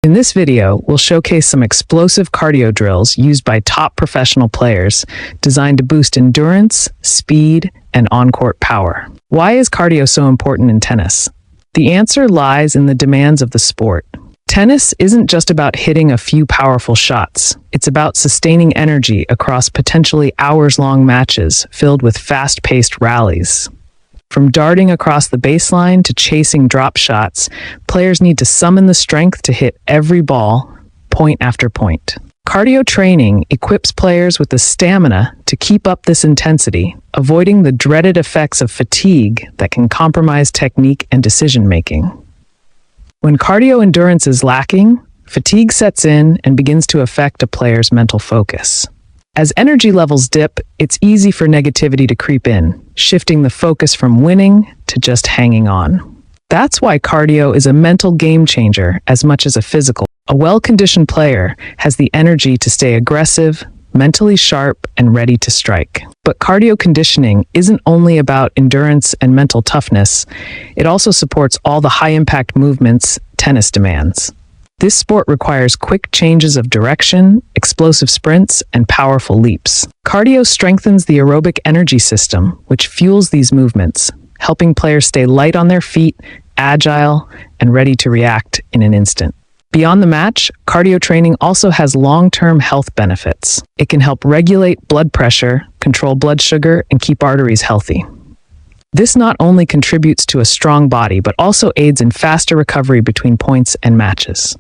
In this video, we'll showcase some explosive cardio drills used by top professional players designed to boost endurance, speed, and on-court power. Why is cardio so important in tennis? The answer lies in the demands of the sport. Tennis isn't just about hitting a few powerful shots. It's about sustaining energy across potentially hours-long matches filled with fast-paced rallies. From darting across the baseline to chasing drop shots, players need to summon the strength to hit every ball, point after point. Cardio training equips players with the stamina to keep up this intensity, avoiding the dreaded effects of fatigue that can compromise technique and decision-making. When cardio endurance is lacking, fatigue sets in and begins to affect a player's mental focus. As energy levels dip, it's easy for negativity to creep in, shifting the focus from winning to just hanging on. That's why cardio is a mental game changer as much as a physical. A well-conditioned player has the energy to stay aggressive, mentally sharp, and ready to strike. But cardio conditioning isn't only about endurance and mental toughness, it also supports all the high-impact movements tennis demands. This sport requires quick changes of direction, explosive sprints, and powerful leaps. Cardio strengthens the aerobic energy system, which fuels these movements, helping players stay light on their feet, agile, and ready to react in an instant. Beyond the match, cardio training also has long-term health benefits. It can help regulate blood pressure, control blood sugar, and keep arteries healthy. This not only contributes to a strong body, but also aids in faster recovery between points and matches.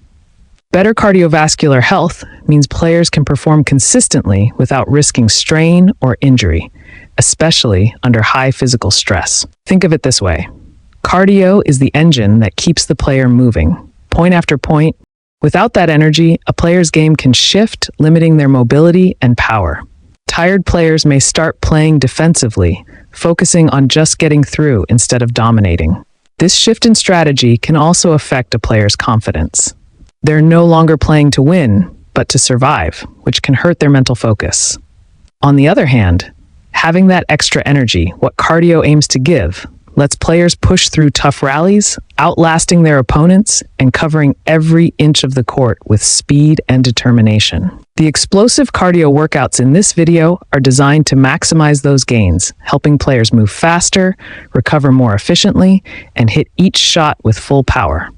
Better cardiovascular health means players can perform consistently without risking strain or injury, especially under high physical stress. Think of it this way. Cardio is the engine that keeps the player moving, point after point. Without that energy, a player's game can shift, limiting their mobility and power. Tired players may start playing defensively, focusing on just getting through instead of dominating. This shift in strategy can also affect a player's confidence. They're no longer playing to win, but to survive, which can hurt their mental focus. On the other hand, having that extra energy, what cardio aims to give, lets players push through tough rallies, outlasting their opponents and covering every inch of the court with speed and determination. The explosive cardio workouts in this video are designed to maximize those gains, helping players move faster, recover more efficiently, and hit each shot with full power.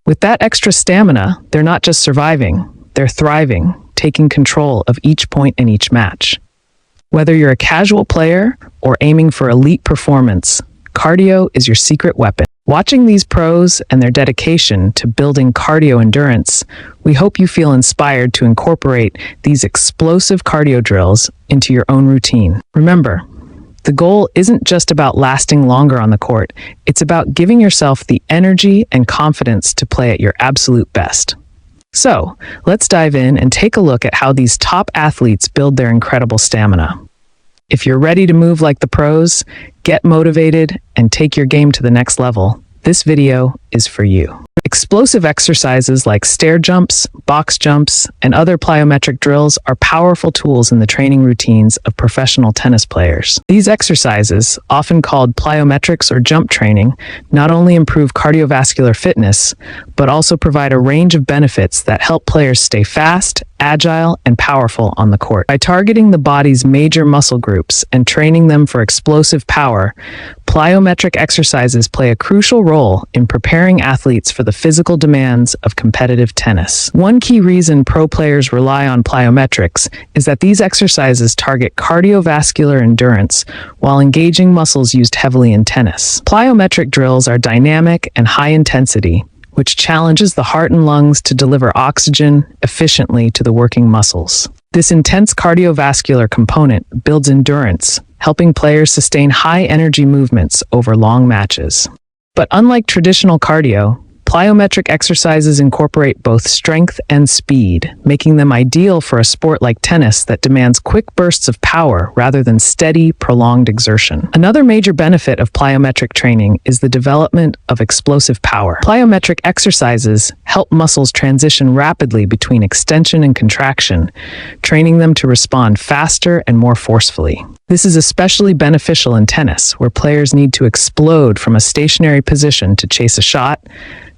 With that extra stamina, they're not just surviving, they're thriving, taking control of each point in each match. Whether you're a casual player or aiming for elite performance, cardio is your secret weapon. Watching these pros and their dedication to building cardio endurance, we hope you feel inspired to incorporate these explosive cardio drills into your own routine. Remember, the goal isn't just about lasting longer on the court, it's about giving yourself the energy and confidence to play at your absolute best. So, let's dive in and take a look at how these top athletes build their incredible stamina. If you're ready to move like the pros, get motivated, and take your game to the next level, this video is for you. Explosive exercises like stair jumps, box jumps, and other plyometric drills are powerful tools in the training routines of professional tennis players. These exercises, often called plyometrics or jump training, not only improve cardiovascular fitness, but also provide a range of benefits that help players stay fast, agile, and powerful on the court. By targeting the body's major muscle groups and training them for explosive power, plyometric exercises play a crucial role in preparing athletes for the physical demands of competitive tennis. One key reason pro players rely on plyometrics is that these exercises target cardiovascular endurance while engaging muscles used heavily in tennis. Plyometric drills are dynamic and high intensity, which challenges the heart and lungs to deliver oxygen efficiently to the working muscles. This intense cardiovascular component builds endurance, helping players sustain high-energy movements over long matches. But unlike traditional cardio, plyometric exercises incorporate both strength and speed, making them ideal for a sport like tennis that demands quick bursts of power rather than steady, prolonged exertion. Another major benefit of plyometric training is the development of explosive power. Plyometric exercises help muscles transition rapidly between extension and contraction, training them to respond faster and more forcefully. This is especially beneficial in tennis, where players need to explode from a stationary position to chase a shot,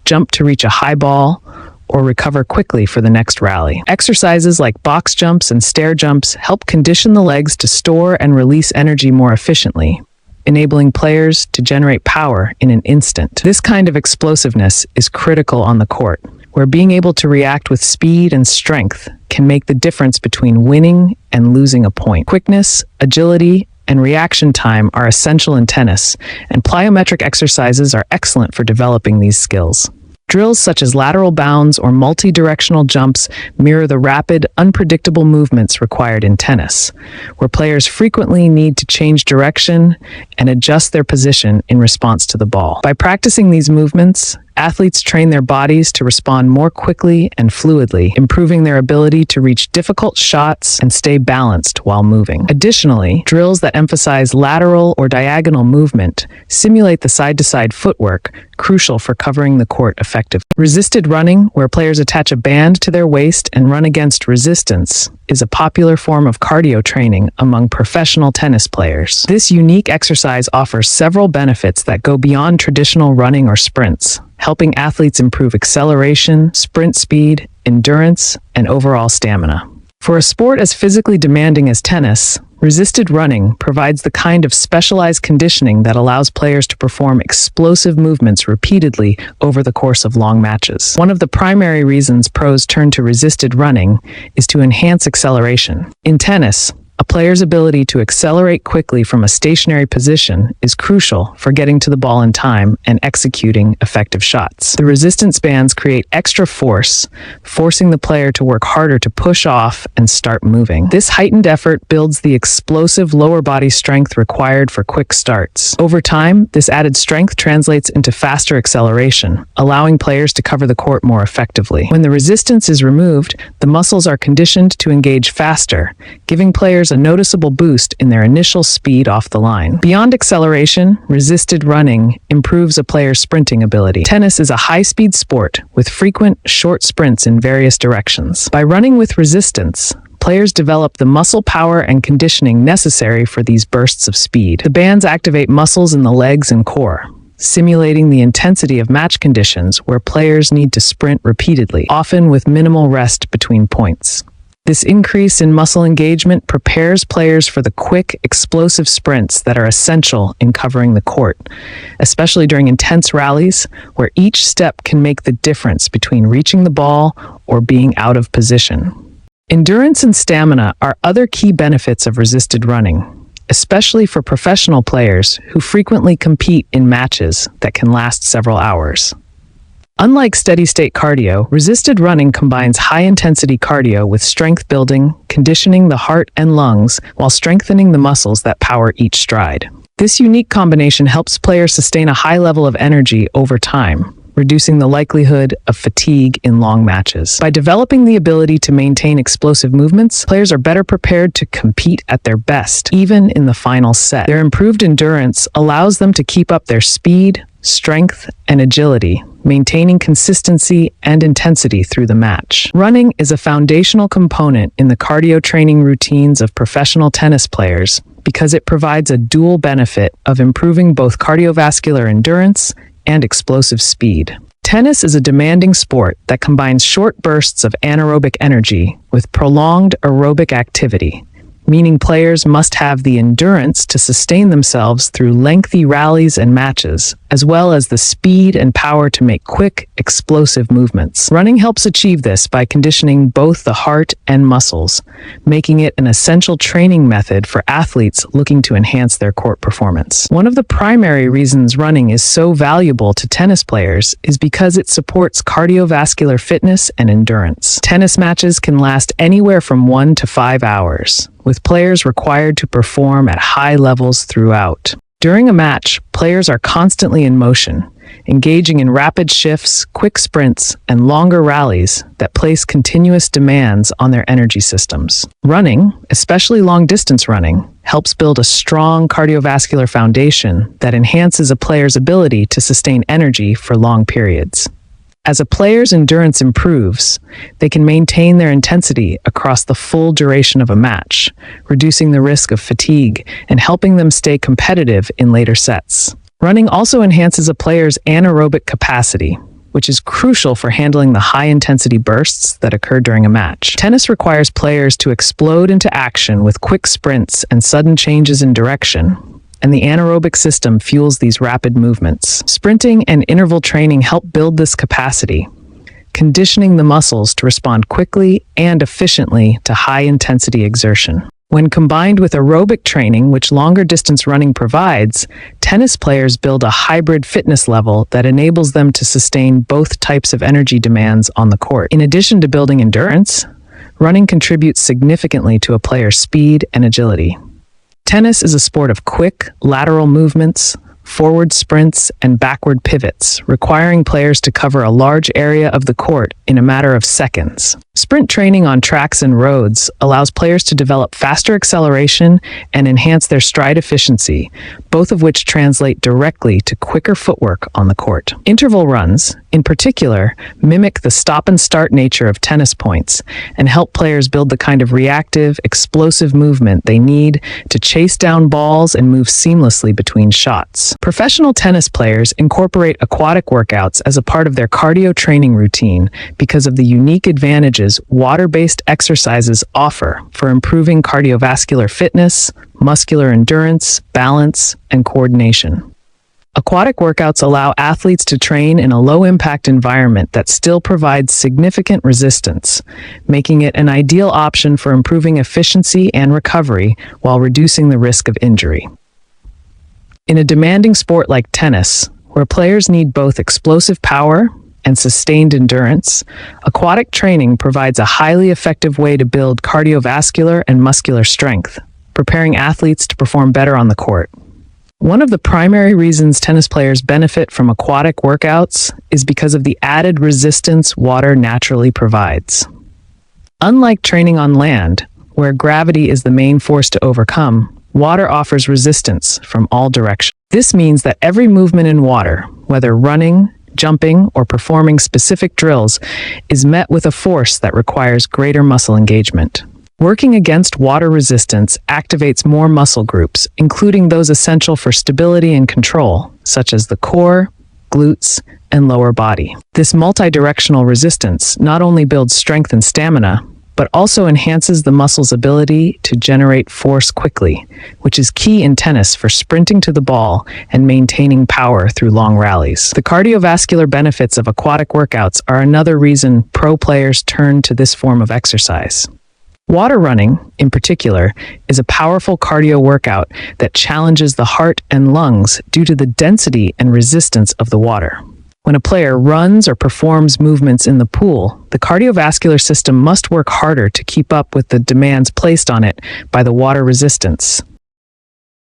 jump to reach a high ball, or recover quickly for the next rally. Exercises like box jumps and stair jumps help condition the legs to store and release energy more efficiently, enabling players to generate power in an instant. This kind of explosiveness is critical on the court, where being able to react with speed and strength can make the difference between winning and losing a point. Quickness, agility, and reaction time are essential in tennis, and plyometric exercises are excellent for developing these skills. Drills such as lateral bounds or multi-directional jumps mirror the rapid, unpredictable movements required in tennis, where players frequently need to change direction and adjust their position in response to the ball. By practicing these movements, athletes train their bodies to respond more quickly and fluidly, improving their ability to reach difficult shots and stay balanced while moving. Additionally, drills that emphasize lateral or diagonal movement simulate the side-to-side footwork, crucial for covering the court effectively. Resisted running, where players attach a band to their waist and run against resistance, is a popular form of cardio training among professional tennis players. This unique exercise offers several benefits that go beyond traditional running or sprints, helping athletes improve acceleration, sprint speed, endurance, and overall stamina. For a sport as physically demanding as tennis, resisted running provides the kind of specialized conditioning that allows players to perform explosive movements repeatedly over the course of long matches. One of the primary reasons pros turn to resisted running is to enhance acceleration. In tennis, a player's ability to accelerate quickly from a stationary position is crucial for getting to the ball in time and executing effective shots. The resistance bands create extra force, forcing the player to work harder to push off and start moving. This heightened effort builds the explosive lower body strength required for quick starts. Over time, this added strength translates into faster acceleration, allowing players to cover the court more effectively. When the resistance is removed, the muscles are conditioned to engage faster, giving players a noticeable boost in their initial speed off the line. Beyond acceleration, resisted running improves a player's sprinting ability. Tennis is a high-speed sport with frequent, short sprints in various directions. By running with resistance, players develop the muscle power and conditioning necessary for these bursts of speed. The bands activate muscles in the legs and core, simulating the intensity of match conditions where players need to sprint repeatedly, often with minimal rest between points. This increase in muscle engagement prepares players for the quick, explosive sprints that are essential in covering the court, especially during intense rallies where each step can make the difference between reaching the ball or being out of position. Endurance and stamina are other key benefits of resisted running, especially for professional players who frequently compete in matches that can last several hours. Unlike steady-state cardio, resisted running combines high-intensity cardio with strength building, conditioning the heart and lungs while strengthening the muscles that power each stride. This unique combination helps players sustain a high level of energy over time, reducing the likelihood of fatigue in long matches. By developing the ability to maintain explosive movements, players are better prepared to compete at their best, even in the final set. Their improved endurance allows them to keep up their speed, strength, and agility, maintaining consistency and intensity through the match. Running is a foundational component in the cardio training routines of professional tennis players because it provides a dual benefit of improving both cardiovascular endurance and explosive speed. Tennis is a demanding sport that combines short bursts of anaerobic energy with prolonged aerobic activity, meaning players must have the endurance to sustain themselves through lengthy rallies and matches, as well as the speed and power to make quick, explosive movements. Running helps achieve this by conditioning both the heart and muscles, making it an essential training method for athletes looking to enhance their court performance. One of the primary reasons running is so valuable to tennis players is because it supports cardiovascular fitness and endurance. Tennis matches can last anywhere from 1 to 5 hours, with players required to perform at high levels throughout. During a match, players are constantly in motion, engaging in rapid shifts, quick sprints, and longer rallies that place continuous demands on their energy systems. Running, especially long-distance running, helps build a strong cardiovascular foundation that enhances a player's ability to sustain energy for long periods. As a player's endurance improves, they can maintain their intensity across the full duration of a match, reducing the risk of fatigue and helping them stay competitive in later sets. Running also enhances a player's anaerobic capacity, which is crucial for handling the high-intensity bursts that occur during a match. Tennis requires players to explode into action with quick sprints and sudden changes in direction, and the anaerobic system fuels these rapid movements. Sprinting and interval training help build this capacity, conditioning the muscles to respond quickly and efficiently to high-intensity exertion. When combined with aerobic training, which longer distance running provides, tennis players build a hybrid fitness level that enables them to sustain both types of energy demands on the court. In addition to building endurance, running contributes significantly to a player's speed and agility. Tennis is a sport of quick, lateral movements, forward sprints, and backward pivots, requiring players to cover a large area of the court in a matter of seconds. Sprint training on tracks and roads allows players to develop faster acceleration and enhance their stride efficiency, both of which translate directly to quicker footwork on the court. Interval runs, in particular, mimic the stop-and-start nature of tennis points and help players build the kind of reactive, explosive movement they need to chase down balls and move seamlessly between shots. Professional tennis players incorporate aquatic workouts as a part of their cardio training routine because of the unique advantages water-based exercises offer for improving cardiovascular fitness, muscular endurance, balance, and coordination. Aquatic workouts allow athletes to train in a low-impact environment that still provides significant resistance, making it an ideal option for improving efficiency and recovery while reducing the risk of injury. In a demanding sport like tennis, where players need both explosive power and sustained endurance, aquatic training provides a highly effective way to build cardiovascular and muscular strength, preparing athletes to perform better on the court. One of the primary reasons tennis players benefit from aquatic workouts is because of the added resistance water naturally provides. Unlike training on land, where gravity is the main force to overcome, water offers resistance from all directions. This means that every movement in water, whether running, jumping, or performing specific drills, is met with a force that requires greater muscle engagement. Working against water resistance activates more muscle groups, including those essential for stability and control, such as the core, glutes, and lower body. This multidirectional resistance not only builds strength and stamina, but also enhances the muscle's ability to generate force quickly, which is key in tennis for sprinting to the ball and maintaining power through long rallies. The cardiovascular benefits of aquatic workouts are another reason pro players turn to this form of exercise. Water running, in particular, is a powerful cardio workout that challenges the heart and lungs due to the density and resistance of the water. When a player runs or performs movements in the pool, the cardiovascular system must work harder to keep up with the demands placed on it by the water resistance.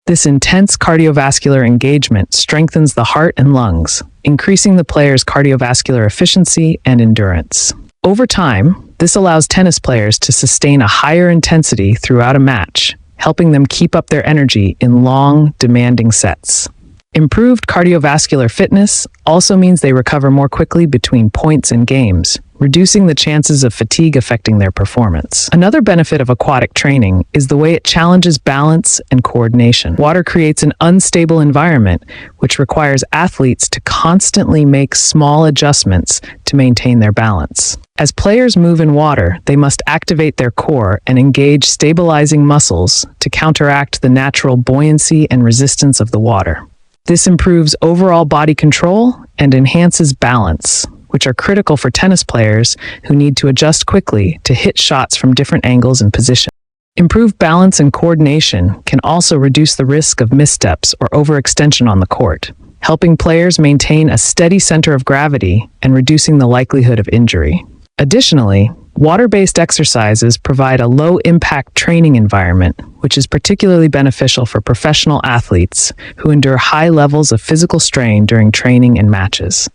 This intense cardiovascular engagement strengthens the heart and lungs, increasing the player's cardiovascular efficiency and endurance. Over time, this allows tennis players to sustain a higher intensity throughout a match, helping them keep up their energy in long, demanding sets. Improved cardiovascular fitness also means they recover more quickly between points and games, reducing the chances of fatigue affecting their performance. Another benefit of aquatic training is the way it challenges balance and coordination. Water creates an unstable environment, which requires athletes to constantly make small adjustments to maintain their balance. As players move in water, they must activate their core and engage stabilizing muscles to counteract the natural buoyancy and resistance of the water. This improves overall body control and enhances balance, which are critical for tennis players who need to adjust quickly to hit shots from different angles and positions. Improved balance and coordination can also reduce the risk of missteps or overextension on the court, helping players maintain a steady center of gravity and reducing the likelihood of injury. Additionally, water-based exercises provide a low-impact training environment, which is particularly beneficial for professional athletes who endure high levels of physical strain during training and matches.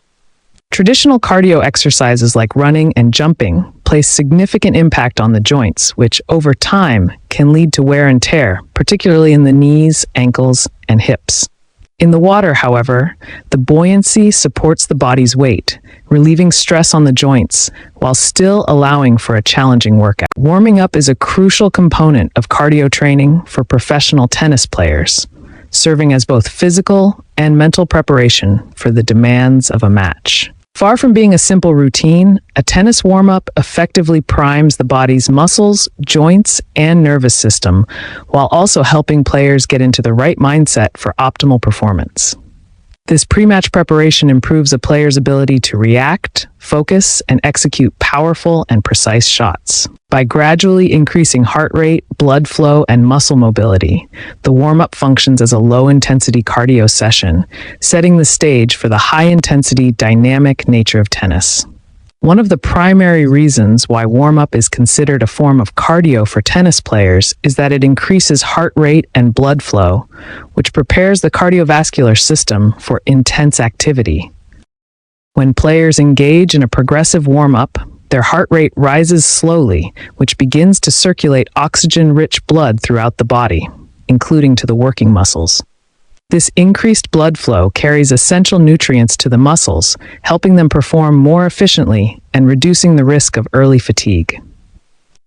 Traditional cardio exercises like running and jumping place significant impact on the joints, which over time can lead to wear and tear, particularly in the knees, ankles, and hips. In the water, however, the buoyancy supports the body's weight, relieving stress on the joints while still allowing for a challenging workout. Warming up is a crucial component of cardio training for professional tennis players, serving as both physical and mental preparation for the demands of a match. Far from being a simple routine, a tennis warm-up effectively primes the body's muscles, joints, and nervous system, while also helping players get into the right mindset for optimal performance. This pre-match preparation improves a player's ability to react, focus, and execute powerful and precise shots. By gradually increasing heart rate, blood flow, and muscle mobility, the warm-up functions as a low-intensity cardio session, setting the stage for the high-intensity, dynamic nature of tennis. One of the primary reasons why warm-up is considered a form of cardio for tennis players is that it increases heart rate and blood flow, which prepares the cardiovascular system for intense activity. When players engage in a progressive warm-up, their heart rate rises slowly, which begins to circulate oxygen-rich blood throughout the body, including to the working muscles. This increased blood flow carries essential nutrients to the muscles, helping them perform more efficiently and reducing the risk of early fatigue.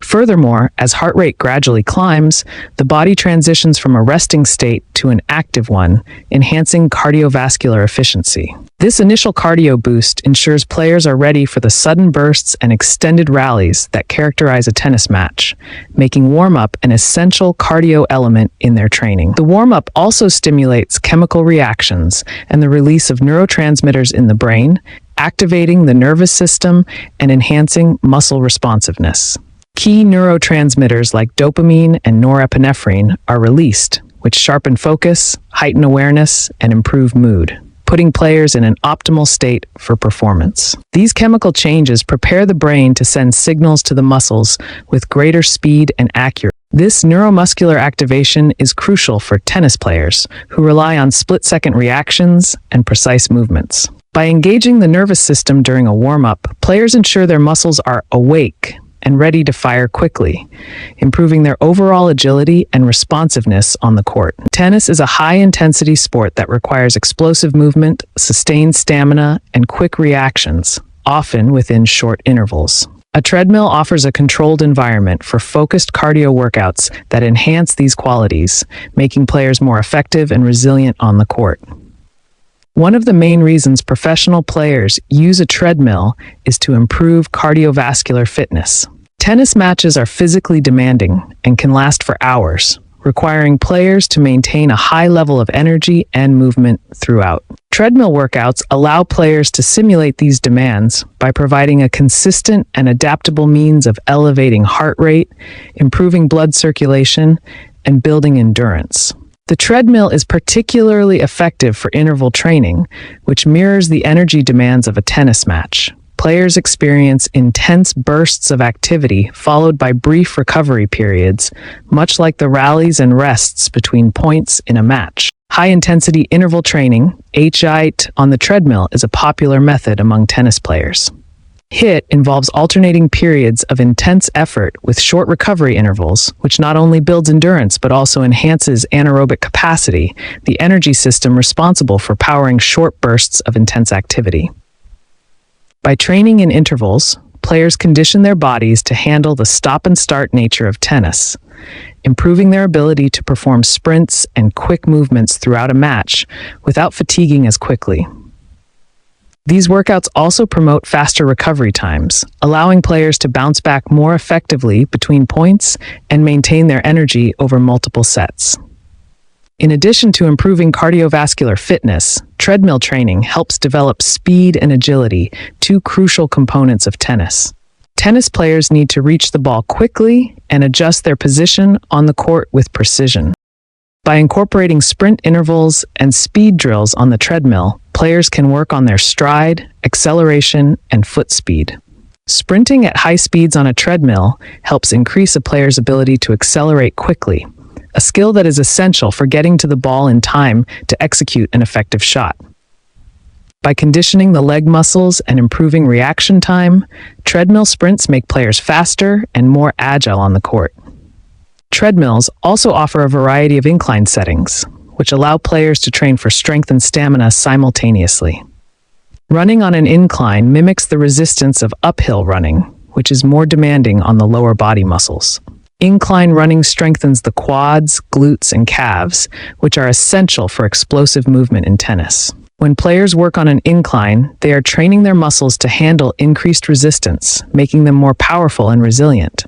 Furthermore, as heart rate gradually climbs, the body transitions from a resting state to an active one, enhancing cardiovascular efficiency. This initial cardio boost ensures players are ready for the sudden bursts and extended rallies that characterize a tennis match, making warm-up an essential cardio element in their training. The warm-up also stimulates chemical reactions and the release of neurotransmitters in the brain, activating the nervous system and enhancing muscle responsiveness. Key neurotransmitters like dopamine and norepinephrine are released, which sharpen focus, heighten awareness, and improve mood, putting players in an optimal state for performance. These chemical changes prepare the brain to send signals to the muscles with greater speed and accuracy. This neuromuscular activation is crucial for tennis players who rely on split-second reactions and precise movements. By engaging the nervous system during a warm-up, players ensure their muscles are awake and ready to fire quickly, improving their overall agility and responsiveness on the court. Tennis is a high-intensity sport that requires explosive movement, sustained stamina, and quick reactions, often within short intervals. A treadmill offers a controlled environment for focused cardio workouts that enhance these qualities, making players more effective and resilient on the court. One of the main reasons professional players use a treadmill is to improve cardiovascular fitness. Tennis matches are physically demanding and can last for hours, requiring players to maintain a high level of energy and movement throughout. Treadmill workouts allow players to simulate these demands by providing a consistent and adaptable means of elevating heart rate, improving blood circulation, and building endurance. The treadmill is particularly effective for interval training, which mirrors the energy demands of a tennis match. Players experience intense bursts of activity followed by brief recovery periods, much like the rallies and rests between points in a match. High-intensity interval training, HIIT, on the treadmill is a popular method among tennis players. HIIT involves alternating periods of intense effort with short recovery intervals, which not only builds endurance but also enhances anaerobic capacity, the energy system responsible for powering short bursts of intense activity. By training in intervals, players condition their bodies to handle the stop-and-start nature of tennis, improving their ability to perform sprints and quick movements throughout a match without fatiguing as quickly. These workouts also promote faster recovery times, allowing players to bounce back more effectively between points and maintain their energy over multiple sets. In addition to improving cardiovascular fitness, treadmill training helps develop speed and agility, two crucial components of tennis. Tennis players need to reach the ball quickly and adjust their position on the court with precision. By incorporating sprint intervals and speed drills on the treadmill, players can work on their stride, acceleration, and foot speed. Sprinting at high speeds on a treadmill helps increase a player's ability to accelerate quickly, a skill that is essential for getting to the ball in time to execute an effective shot. By conditioning the leg muscles and improving reaction time, treadmill sprints make players faster and more agile on the court. Treadmills also offer a variety of incline settings, which allow players to train for strength and stamina simultaneously. Running on an incline mimics the resistance of uphill running, which is more demanding on the lower body muscles. Incline running strengthens the quads, glutes, and calves, which are essential for explosive movement in tennis. When players work on an incline, they are training their muscles to handle increased resistance, making them more powerful and resilient.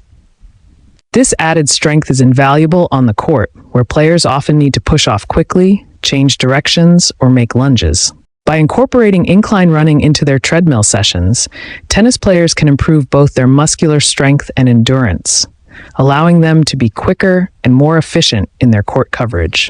This added strength is invaluable on the court, where players often need to push off quickly, change directions, or make lunges. By incorporating incline running into their treadmill sessions, tennis players can improve both their muscular strength and endurance, allowing them to be quicker and more efficient in their court coverage.